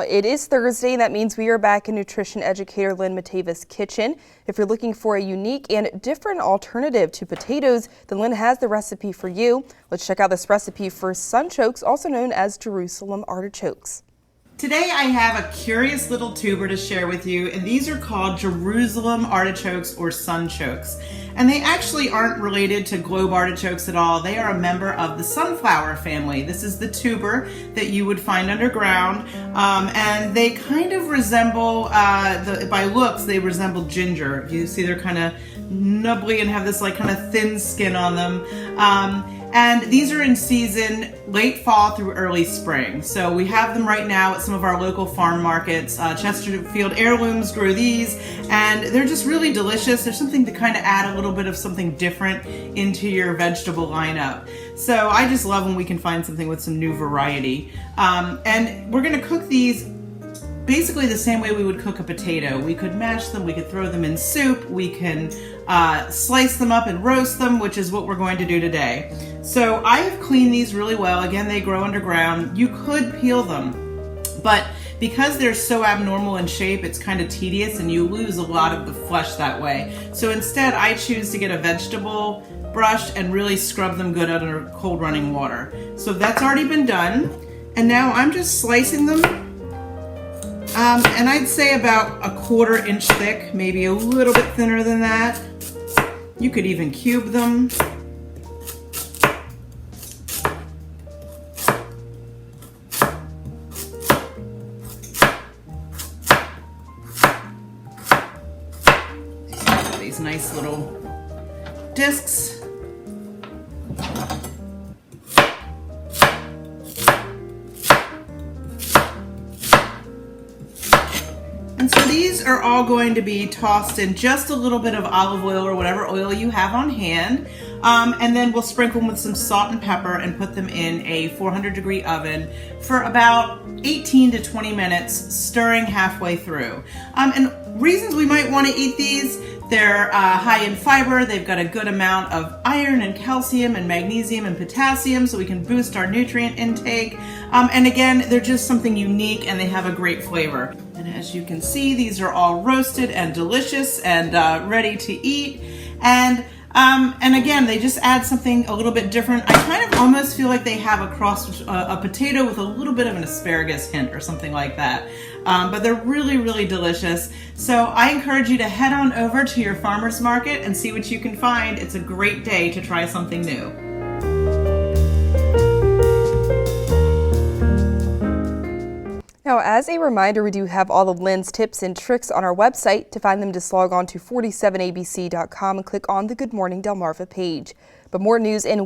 It is Thursday, and that means we are back in nutrition educator Lynn Matava's kitchen. If you're looking for a unique and different alternative to potatoes, then Lynn has the recipe for you. Let's check out this recipe for sunchokes, also known as Jerusalem artichokes. Today I have a curious little tuber to share with you, and these are called Jerusalem artichokes or sunchokes. And they actually aren't related to globe artichokes at all. They are a member of the sunflower family. This is the tuber that you would find underground, and they kind of resemble, by looks, they resemble ginger. You see they're kind of nubbly and have this like kind of thin skin on them. And these are in season late fall through early spring. So we have them right now at some of our local farm markets. Chesterfield Heirlooms grow these, and they're just really delicious. There's something to kind of add a little bit of something different into your vegetable lineup. So I just love when we can find something with some new variety. And we're gonna cook these basically the same way we would cook a potato. We could mash them, we could throw them in soup, we can slice them up and roast them, which is what we're going to do today. So I have cleaned these really well. Again, they grow underground. You could peel them, but because they're so abnormal in shape, it's kind of tedious and you lose a lot of the flesh that way. So instead, I choose to get a vegetable brush and really scrub them good under cold running water. So that's already been done. And now I'm just slicing them. And I'd say about a 1/4 inch thick, maybe a little bit thinner than that. You could even cube them. These nice little discs. And so these are all going to be tossed in just a little bit of olive oil or whatever oil you have on hand. And then we'll sprinkle them with some salt and pepper and put them in a 400-degree oven for about 18 to 20 minutes, stirring halfway through. And reasons we might want to eat these: they're high in fiber, they've got a good amount of iron and calcium and magnesium and potassium, so we can boost our nutrient intake. And again, they're just something unique and they have a great flavor. And as you can see, these are all roasted and delicious and ready to eat. And again, they just add something a little bit different. I kind of almost feel like they have a cross a potato with a little bit of an asparagus hint or something like that. But they're really, really delicious. So I encourage you to head on over to your farmer's market and see what you can find. It's a great day to try something new. Now, as a reminder, we do have all of Lynn's tips and tricks on our website. To find them, just log on to 47abc.com and click on the Good Morning Delmarva page. But more news in